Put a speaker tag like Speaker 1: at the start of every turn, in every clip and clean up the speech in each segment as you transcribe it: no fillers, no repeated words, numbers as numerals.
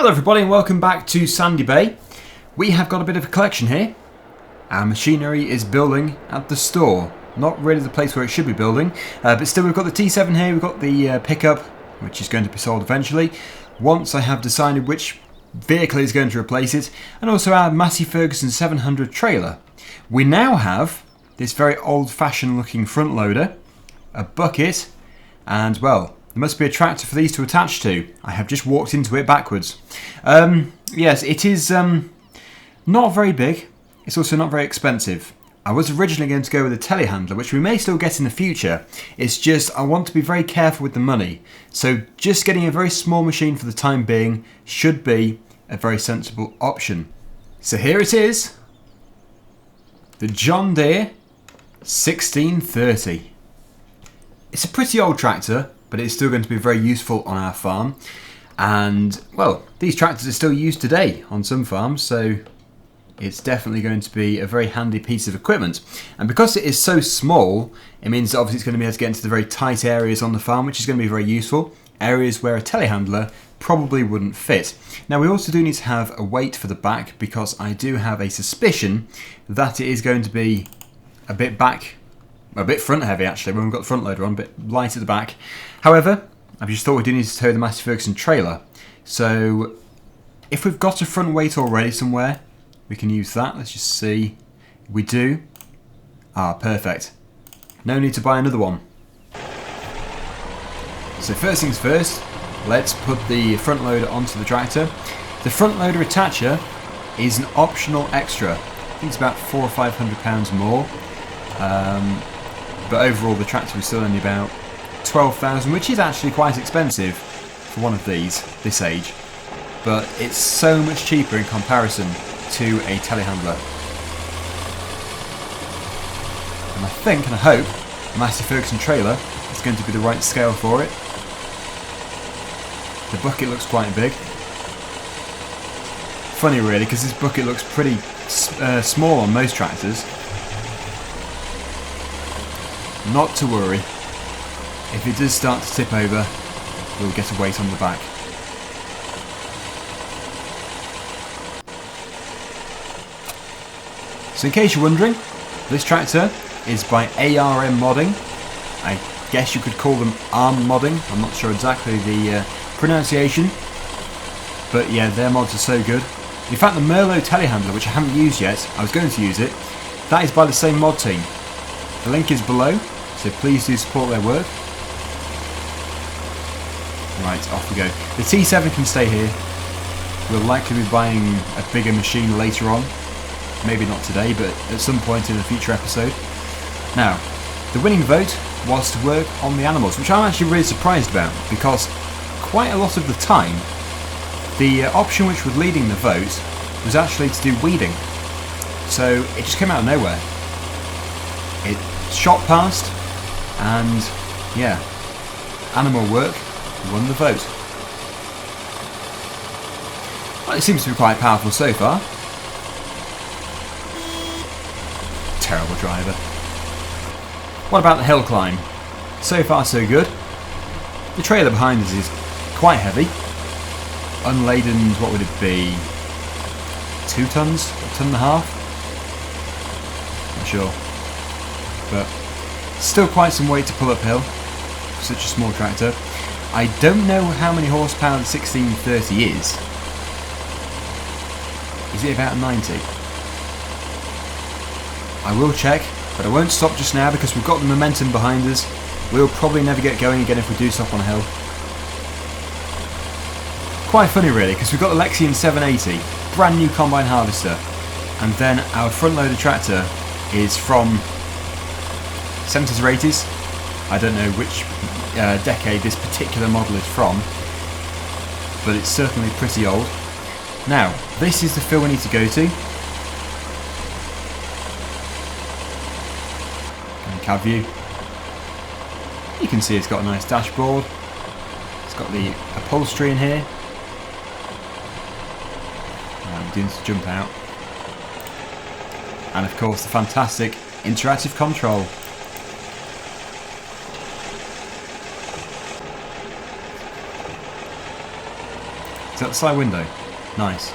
Speaker 1: Hello everybody and welcome back to Sandy Bay. We have got a bit of a collection here. Our machinery is building at the store. Not really the place where it should be building, but still we've got the T7 here, we've got the pickup, which is going to be sold eventually, once I have decided which vehicle is going to replace it, and also our Massey Ferguson 700 trailer. We now have this very old-fashioned looking front loader, a bucket, and well, there must be a tractor for these to attach to. I have just walked into it backwards. Yes, it is not very big. It's also not very expensive. I was originally going to go with a telehandler, which we may still get in the future. It's just I want to be very careful with the money. So just getting a very small machine for the time being should be a very sensible option. So here it is. The John Deere 1630. It's a pretty old tractor, but it's still going to be very useful on our farm. And, well, these tractors are still used today on some farms, so it's definitely going to be a very handy piece of equipment. And because it is so small, it means that obviously it's going to be able to get into the very tight areas on the farm, which is going to be very useful. Areas where a telehandler probably wouldn't fit. Now, we also do need to have a weight for the back, because I do have a suspicion that it is going to be a bit front heavy actually, when we've got the front loader on, a bit light at the back. However, I've just thought we do need to tow the Massey Ferguson trailer. So if we've got a front weight already somewhere, we can use that. Let's just see. We do. Ah, perfect. No need to buy another one. So first things first, let's put the front loader onto the tractor. The front loader attacher is an optional extra. I think it's about £400 or £500 more. But overall the tractor was still only about 12,000, which is actually quite expensive for one of these, this age. But it's so much cheaper in comparison to a telehandler. And I think and I hope the Massey Ferguson trailer is going to be the right scale for it. The bucket looks quite big. Funny really, because this bucket looks pretty small on most tractors. Not to worry, if it does start to tip over, we'll get a weight on the back. So in case you're wondering, this tractor is by ARM Modding. I guess you could call them ARM Modding, I'm not sure exactly the pronunciation, but yeah, their mods are so good. In fact, the Merlot telehandler, which I haven't used yet, I was going to use it, that is by the same mod team. The link is below, so please do support their work. Right, off we go. The T7 can stay here. We'll likely be buying a bigger machine later on. Maybe not today, but at some point in a future episode. Now, the winning vote was to work on the animals, which I'm actually really surprised about, because quite a lot of the time, the option which was leading the vote was actually to do weeding. So it just came out of nowhere. It shot past, and yeah, animal work won the vote. Well, it seems to be quite powerful so far. Terrible driver. What about the hill climb? So far so good. The trailer behind us is quite heavy. Unladen, what would it be? 2 tons? A ton and a half? Not sure. But still quite some weight to pull uphill for such a small tractor. I don't know how many horsepower the 1630 is. Is it about 90? I will check, but I won't stop just now because we've got the momentum behind us. We'll probably never get going again if we do stop on a hill. Quite funny really, because we've got the Lexion 780, brand new combine harvester, and then our front loader tractor is from 70s or 80s. I don't know which decade this particular model is from, but it's certainly pretty old. Now, this is the fill we need to go to. Cab view. You can see it's got a nice dashboard. It's got the upholstery in here. I'm doing to jump out. And of course the fantastic interactive control. that the side window? Nice.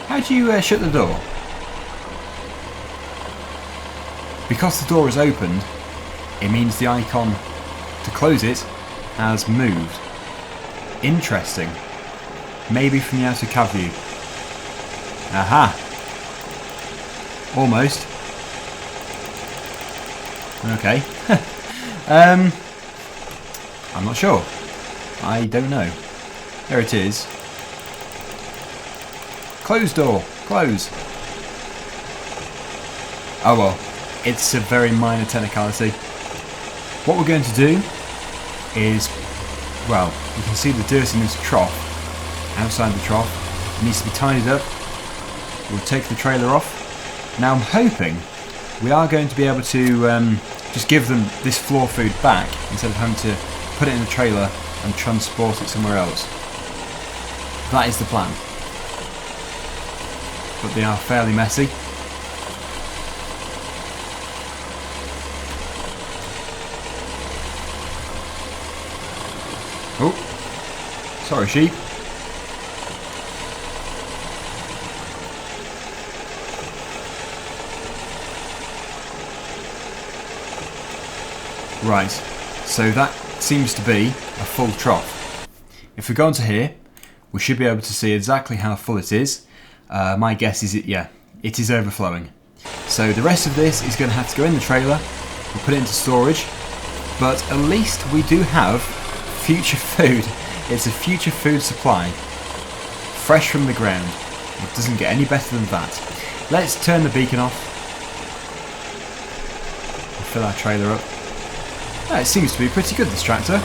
Speaker 1: How do you shut the door? Because the door is opened, it means the icon to close it has moved. Interesting. Maybe from the outer cab view. Aha! Almost. Okay. I'm not sure. I don't know. There it is. Close door. Close. Oh well. It's a very minor technicality. What we're going to do is, well, you can see the dirt in this trough. Outside the trough. It needs to be tidied up. We'll take the trailer off. Now I'm hoping we are going to be able to just give them this floor food back instead of having to put it in the trailer and transport it somewhere else. That is the plan. But they are fairly messy. Oh, sorry sheep. Right, so that seems to be a full trough. If we go onto here, we should be able to see exactly how full it is. My guess is it is overflowing. So the rest of this is going to have to go in the trailer. We'll put it into storage, but at least we do have future food. It's a future food supply, fresh from the ground. It doesn't get any better than that. Let's turn the beacon off. We'll fill our trailer up. It seems to be pretty good, this tractor.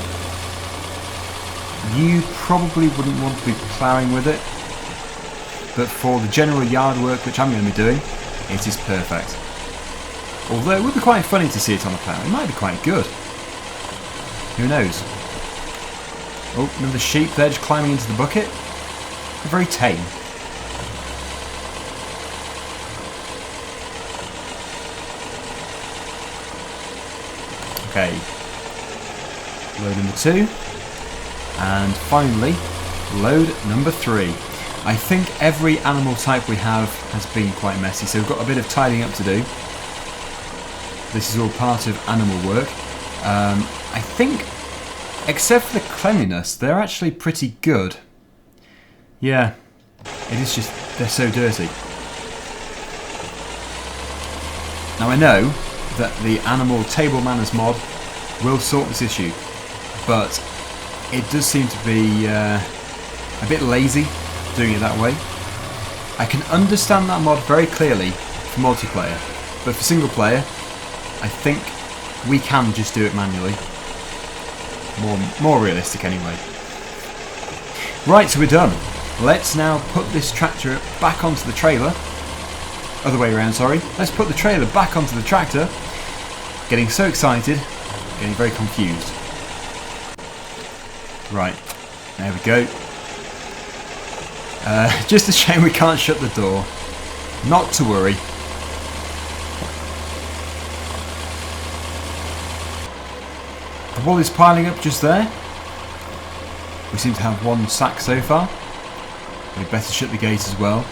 Speaker 1: You probably wouldn't want to be ploughing with it, but for the general yard work which I'm going to be doing, it is perfect. Although it would be quite funny to see it on a plough. It might be quite good. Who knows? Oh, another sheep there just climbing into the bucket. They're very tame. Okay. Load number 2. And finally, load number 3. I think every animal type we have has been quite messy, so we've got a bit of tidying up to do. This is all part of animal work. I think, except for the cleanliness, they're actually pretty good. Yeah, it is just, they're so dirty. Now I know that the animal table manners mod will sort this issue, but it does seem to be a bit lazy doing it that way. I can understand that mod very clearly for multiplayer, but for single player, I think we can just do it manually. More realistic anyway. Right, so we're done. Let's now put this tractor back onto the trailer. Other way around, sorry. Let's put the trailer back onto the tractor. Getting so excited, getting very confused. Right, there we go. Just a shame we can't shut the door. Not to worry. The wool is piling up just there. We seem to have one sack so far. We'd better shut the gate as well.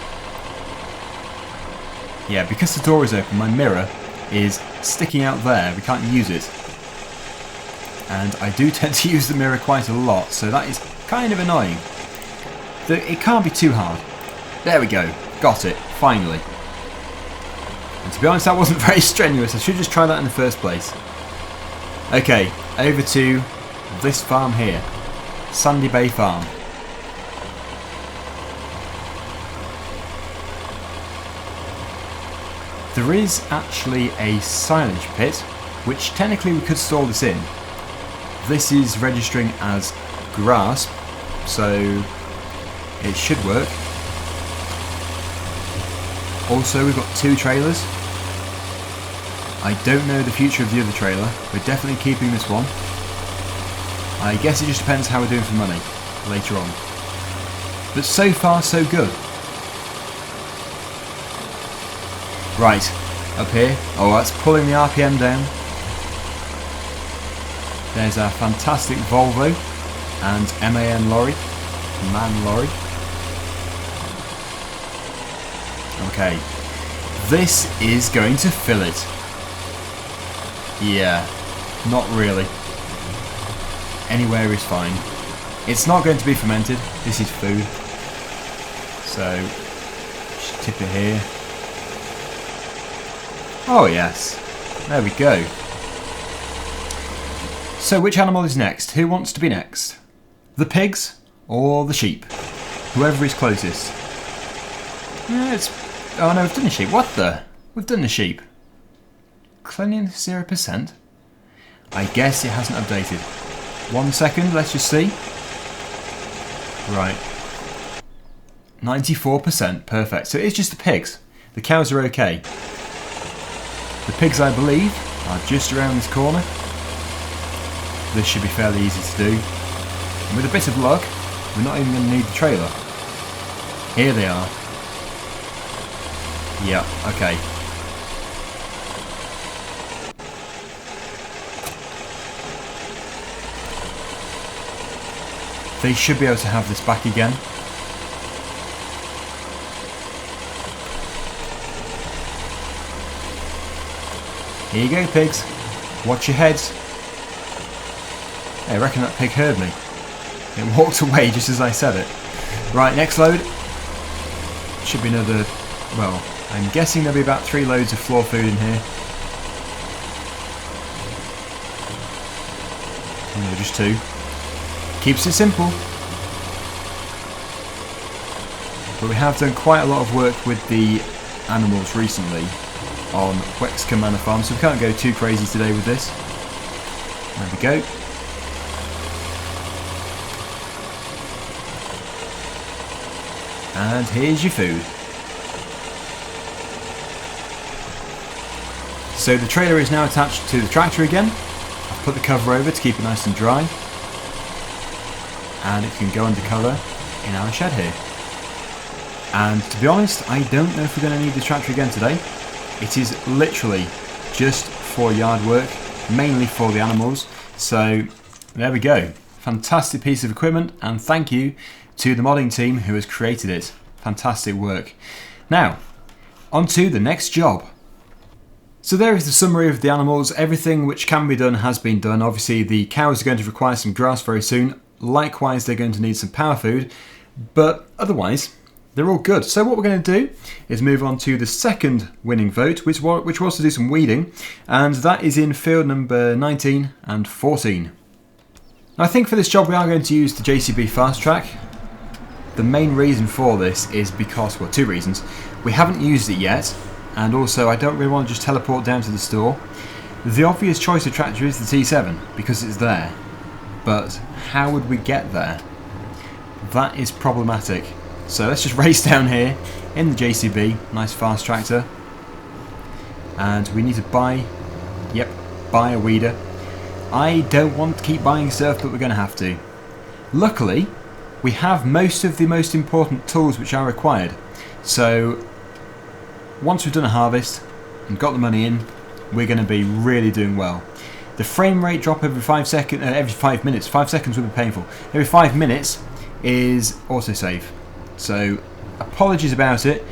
Speaker 1: Yeah, because the door is open, my mirror is sticking out there. We can't use it. And I do tend to use the mirror quite a lot, so that is kind of annoying. It can't be too hard. There we go. Got it. Finally. And to be honest, that wasn't very strenuous. I should just try that in the first place. Okay, over to this farm here. Sandy Bay Farm. There is actually a silage pit, which technically we could store this in. This is registering as grass, so it should work. Also, we've got 2 trailers. I don't know the future of the other trailer. We're definitely keeping this one. I guess it just depends how we're doing for money later on. But so far, so good. Right, up here. Oh, that's pulling the RPM down. There's our fantastic Volvo and MAN lorry. Man lorry. Okay. This is going to fill it. Yeah. Not really. Anywhere is fine. It's not going to be fermented. This is food. So, just tip it here. Oh yes. There we go. So which animal is next? Who wants to be next? The pigs or the sheep? Whoever is closest. Oh no, we've done the sheep. What the? We've done the sheep. Cleanliness 0%? I guess it hasn't updated. 1 second, let's just see. Right. 94%, perfect. So it's just the pigs. The cows are okay. The pigs, I believe, are just around this corner. This should be fairly easy to do. And with a bit of luck, we're not even going to need the trailer. Here they are. Yeah, okay. They should be able to have this back again. Here you go, pigs. Watch your heads. Hey, I reckon that pig heard me. It walked away just as I said it. Right, next load. Should be another... Well, I'm guessing there'll be about 3 loads of floor food in here. No, just 2. Keeps it simple. But we have done quite a lot of work with the animals recently on Wexcombe Manor Farm, so we can't go too crazy today with this. There we go. And here's your food. So the trailer is now attached to the tractor again. I've put the cover over to keep it nice and dry. And it can go under cover in our shed here. And to be honest, I don't know if we're going to need the tractor again today. It is literally just for yard work, mainly for the animals. So there we go. Fantastic piece of equipment, and thank you to the modding team who has created it. Fantastic work. Now, on to the next job. So there is the summary of the animals. Everything which can be done has been done. Obviously the cows are going to require some grass very soon. Likewise, they're going to need some power food, but otherwise they're all good. So what we're going to do is move on to the second winning vote, which was to do some weeding, and that is in field number 19 and 14. I think for this job we are going to use the JCB fast track. The main reason for this is because, well, 2 reasons. We haven't used it yet, and also I don't really want to just teleport down to the store. The obvious choice of tractor is the T7 because it's there, but how would we get there? That is problematic. So let's just race down here in the JCB, nice fast tractor, and we need to buy a weeder. I don't want to keep buying stuff, but we're going to have to. Luckily, we have most of the most important tools which are required. So once we've done a harvest and got the money in, we're going to be really doing well. The frame rate drop every 5 minutes. 5 seconds would be painful. Every 5 minutes is autosave. So apologies about it,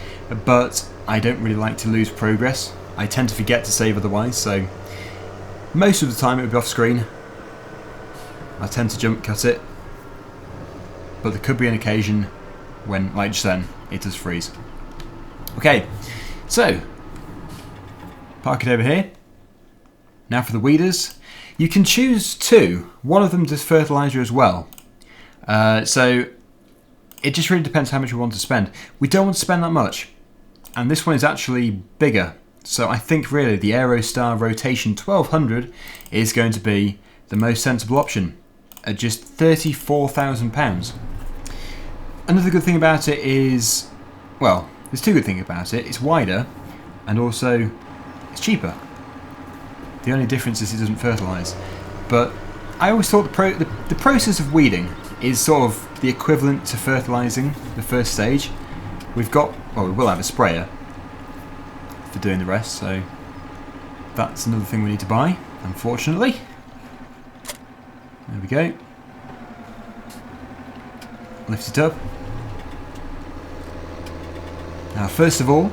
Speaker 1: but I don't really like to lose progress. I tend to forget to save otherwise, so most of the time it would be off screen. I tend to jump cut it, but there could be an occasion when, like just then, it does freeze. Okay, so park it over here. Now for the weeders. You can choose 2. One of them does fertiliser as well. So it just really depends how much we want to spend. We don't want to spend that much. And this one is actually bigger. So I think really the Aerostar Rotation 1200 is going to be the most sensible option at just £34,000. Another good thing about it is, well, there's 2 good things about it. It's wider and also it's cheaper. The only difference is it doesn't fertilise. But I always thought the process of weeding is sort of the equivalent to fertilising the first stage. We will have a sprayer for doing the rest, so that's another thing we need to buy, unfortunately. There we go. Lift it up. Now first of all,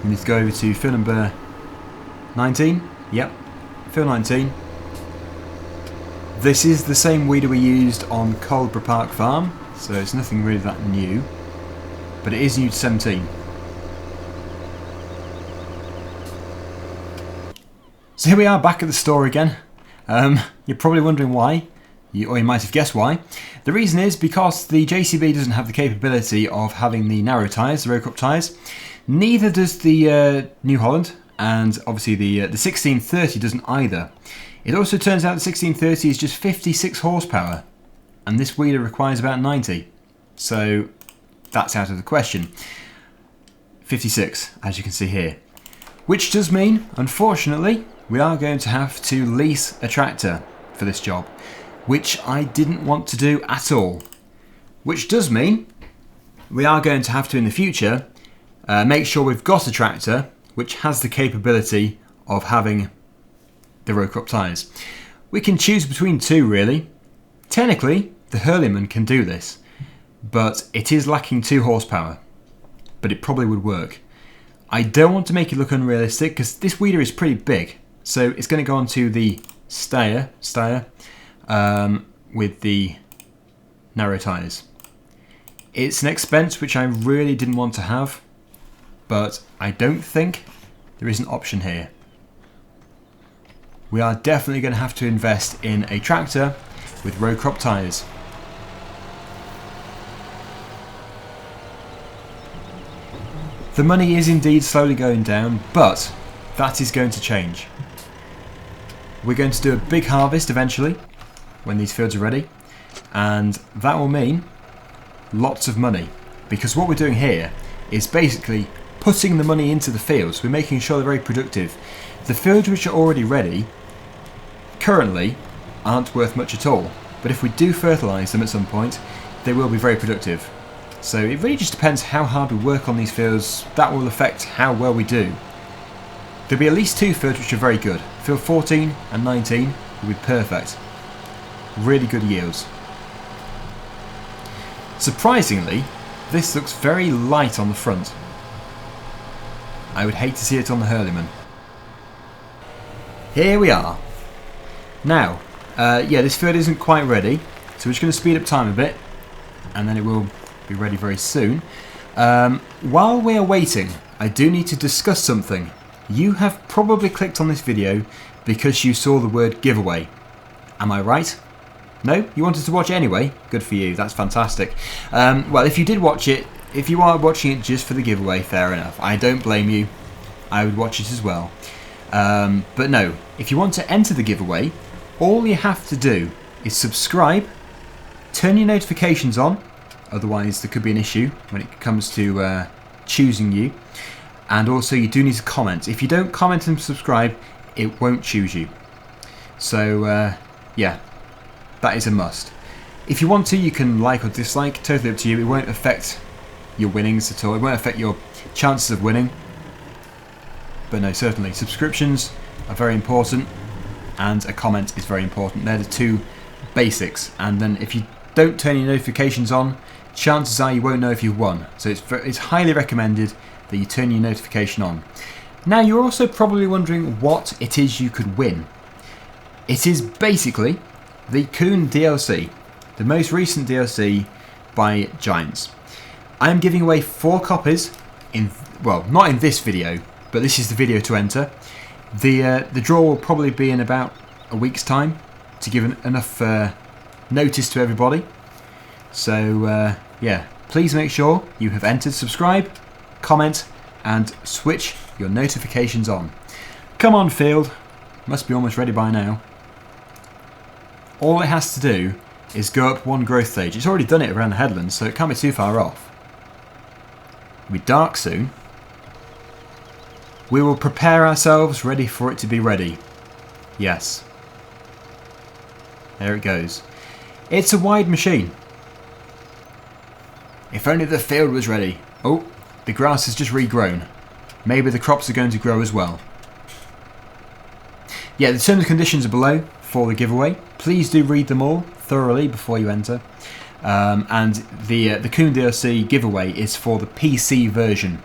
Speaker 1: We need to go over to field number 19. Yep, field 19. This is the same weeder we used on Colborough Park Farm, so it's nothing really that new, but it is new to 17. So here we are back at the store again. You're probably wondering why, or you might have guessed why. The reason is because the JCB doesn't have the capability of having the narrow tyres, the road crop tyres. Neither does the New Holland, and obviously the 1630 doesn't either. It also turns out the 1630 is just 56 horsepower, and this weeder requires about 90. So that's out of the question. 56, as you can see here. Which does mean, unfortunately, we are going to have to lease a tractor for this job, which I didn't want to do at all. Which does mean we are going to have to, in the future, make sure we've got a tractor which has the capability of having the road crop tyres. We can choose between two, really. Technically, the Hurleyman can do this, but it is lacking 2 horsepower, but it probably would work. I don't want to make it look unrealistic because this weeder is pretty big, so it's going to go onto the Steyr with the narrow tyres. It's an expense which I really didn't want to have, but I don't think there is an option here. We are definitely going to have to invest in a tractor with road crop tyres. The money is indeed slowly going down, but that is going to change. We're going to do a big harvest eventually, when these fields are ready, and that will mean lots of money, because what we're doing here is basically putting the money into the fields. We're making sure they're very productive. The fields which are already ready currently aren't worth much at all, but if we do fertilise them at some point, they will be very productive. So it really just depends how hard we work on these fields. That will affect how well we do. There'll be at least 2 fields which are very good. Field 14 and 19 will be perfect. Really good yields. Surprisingly, this looks very light on the front. I would hate to see it on the Hurleyman. Here we are. Now, yeah, this field isn't quite ready, so we're just going to speed up time a bit, and then it will be ready very soon. While we are waiting, I do need to discuss something. You have probably clicked on this video because you saw the word giveaway. Am I right? No? You wanted to watch it anyway? Good for you, that's fantastic. Well, if you did watch it, if you are watching it just for the giveaway, fair enough. I don't blame you. I would watch it as well. But no, if you want to enter the giveaway, all you have to do is subscribe, turn your notifications on, otherwise there could be an issue when it comes to choosing you, and also you do need to comment. If you don't comment and subscribe, it won't choose you. So yeah, that is a must. If you want to, you can like or dislike, totally up to you. It won't affect your winnings at all. It won't affect your chances of winning. But no, certainly subscriptions are very important, and a comment is very important. They're the 2 basics. And then if you don't turn your notifications on, chances are you won't know if you've won. So it's highly recommended that you turn your notification on. Now, you're also probably wondering what it is you could win. It is basically the Kuhn DLC, the most recent DLC by Giants. I am giving away 4 copies in, well, not in this video, but this is the video to enter. The draw will probably be in about a week's time to give enough notice to everybody. So yeah, please make sure you have entered, subscribe, comment, and switch your notifications on. Come on, field. Must be almost ready by now. All it has to do is go up 1 growth stage. It's already done it around the headlands, so it can't be too far off. It'll be dark soon. We will prepare ourselves ready for it to be ready. Yes. There it goes. It's a wide machine. If only the field was ready. Oh, the grass has just regrown. Maybe the crops are going to grow as well. Yeah, the terms and conditions are below for the giveaway. Please do read them all thoroughly before you enter. And the Kuhn DLC giveaway is for the PC version,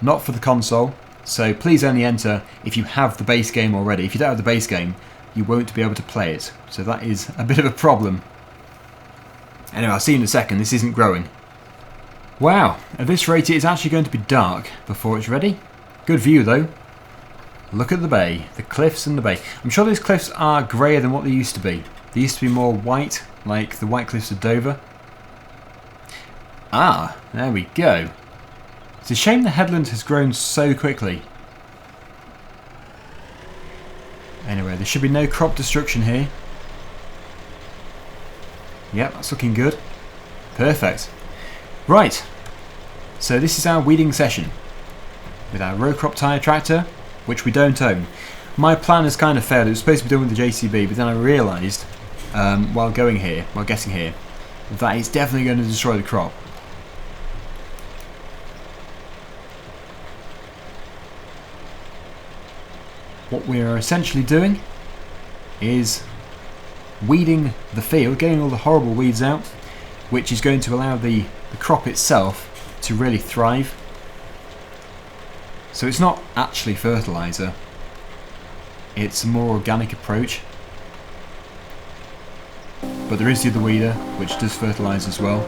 Speaker 1: not for the console. So please only enter if you have the base game already. If you don't have the base game, you won't be able to play it. So that is a bit of a problem. Anyway, I'll see you in a second. This isn't growing. Wow, at this rate it is actually going to be dark before it's ready. Good view though. Look at the bay, the cliffs and the bay. I'm sure those cliffs are greyer than what they used to be. They used to be more white, like the White Cliffs of Dover. Ah, there we go. It's a shame the headland has grown so quickly. Anyway, there should be no crop destruction here. Yep, that's looking good. Perfect. Right, so this is our weeding session with our row crop tyre tractor, which we don't own. My plan has kind of failed. It was supposed to be done with the JCB, but then I realised while getting here, that it's definitely going to destroy the crop. What we are essentially doing is weeding the field, getting all the horrible weeds out, which is going to allow the crop itself to really thrive. So it's not actually fertiliser, it's a more organic approach. But there is the other weeder, which does fertilise as well.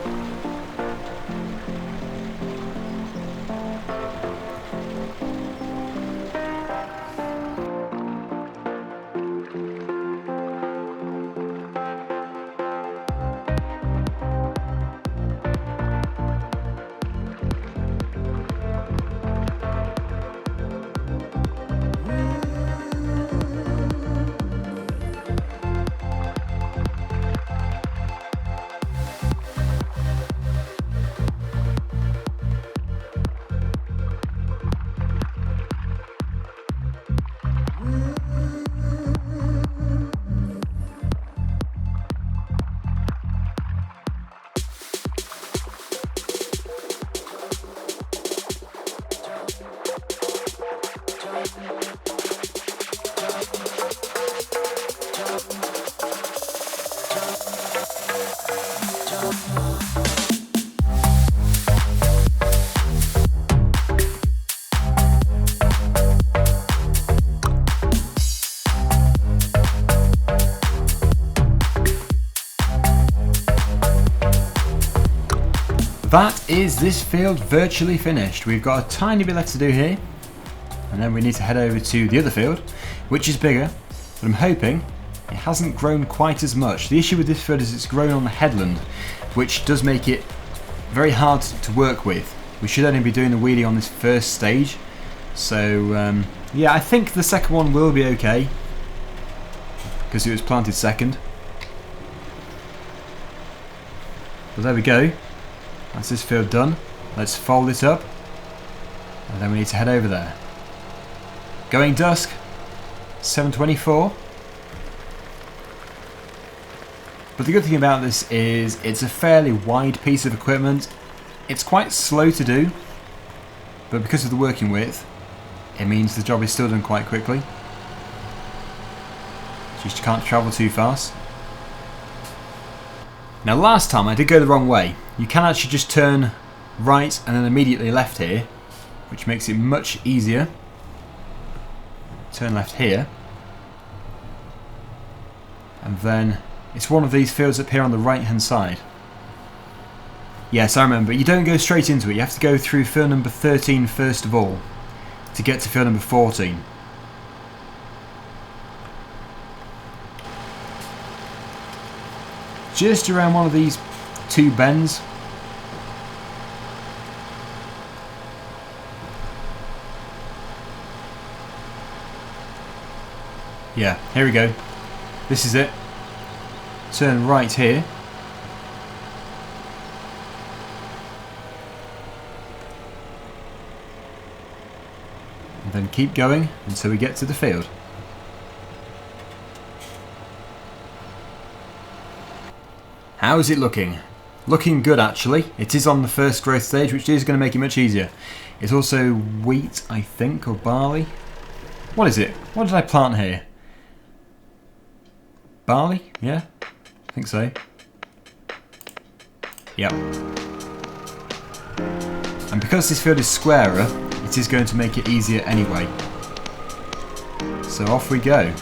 Speaker 1: That is this field virtually finished. We've got a tiny bit left to do here, and then we need to head over to the other field, which is bigger, but I'm hoping it hasn't grown quite as much. The issue with this field is it's grown on the headland, which does make it very hard to work with. We should only be doing the weeding on this first stage, so yeah, I think the second one will be okay, because it was planted second. But there we go. That's this field done. Let's fold it up, and then we need to head over there. Going dusk, 7:24. But the good thing about this is it's a fairly wide piece of equipment. It's quite slow to do, but because of the working width, it means the job is still done quite quickly. Just you can't travel too fast. Now last time I did go the wrong way. You can actually just turn right and then immediately left here, which makes it much easier. Turn left here. And then it's one of these fields up here on the right hand side. Yes, I remember. You don't go straight into it. You have to go through field number 13 first of all to get to field number 14. Just around one of these two bends. Yeah, here we go. This is it. Turn right here. And then keep going until we get to the field. How is it looking? Looking good actually. It is on the first growth stage, which is going to make it much easier. It's also wheat, I think, or barley. What is it? What did I plant here? Barley? Yeah? I think so. Yep. And because this field is squarer, it is going to make it easier anyway. So off we go.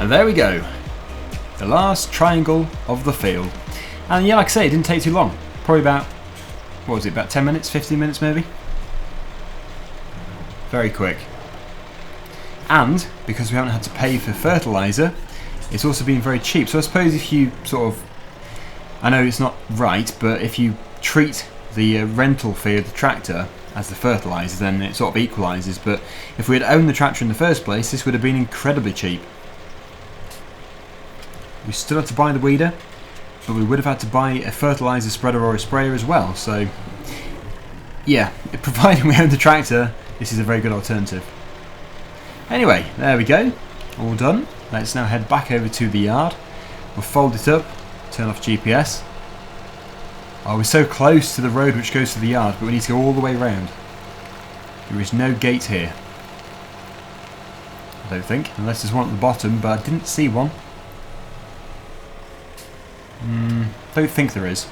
Speaker 1: And there we go, the last triangle of the field. And yeah, like I say, it didn't take too long. Probably about, what was it, about 10 minutes, 15 minutes maybe? Very quick. And because we haven't had to pay for fertiliser, it's also been very cheap. So I suppose if you sort of, I know it's not right, but if you treat the rental fee of the tractor as the fertiliser, then it sort of equalises. But if we had owned the tractor in the first place, this would have been incredibly cheap. We still had to buy the weeder, but we would have had to buy a fertiliser spreader or a sprayer as well. So yeah, providing we own the tractor, this is a very good alternative. Anyway, there we go, all done. Let's now head back over to the yard. We'll fold it up, turn off GPS. Oh, we're so close to the road which goes to the yard, but we need to go all the way around. There is no gate here, I don't think, unless there's one at the bottom, but I didn't see one. Don't think there is.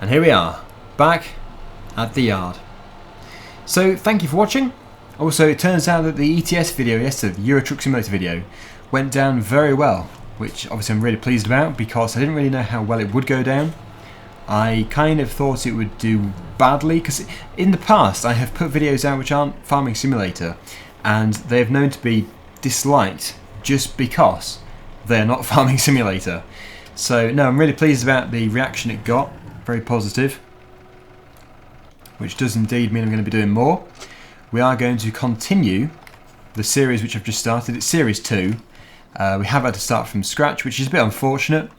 Speaker 1: And here we are, back at the yard. So thank you for watching. Also, it turns out that the ETS video yesterday, the Euro Truck Simulator video, went down very well, which obviously I'm really pleased about because I didn't really know how well it would go down. I kind of thought it would do badly because in the past I have put videos out which aren't Farming Simulator and they have known to be disliked just because they're not Farming Simulator. So no, I'm really pleased about the reaction it got, very positive, which does indeed mean I'm going to be doing more. We are going to continue the series which I've just started. It's series 2. We have had to start from scratch, which is a bit unfortunate,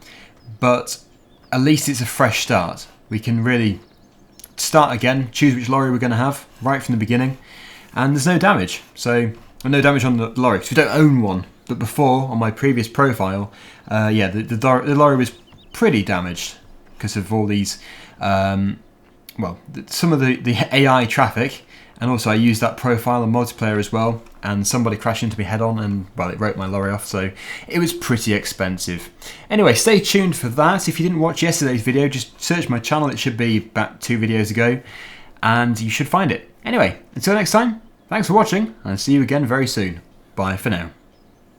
Speaker 1: but at least it's a fresh start. We can really start again, choose which lorry we're going to have right from the beginning, and there's no damage. So, no damage on the lorry because we don't own one. But before, on my previous profile, yeah, the lorry was pretty damaged because of all these, well, some of the AI traffic. And also I used that profile on multiplayer as well, and somebody crashed into me head on and, well, it wrote my lorry off, so it was pretty expensive. Anyway, stay tuned for that. If you didn't watch yesterday's video, just search my channel. It should be about 2 videos ago, and you should find it. Anyway, until next time, thanks for watching, and I'll see you again very soon. Bye for now.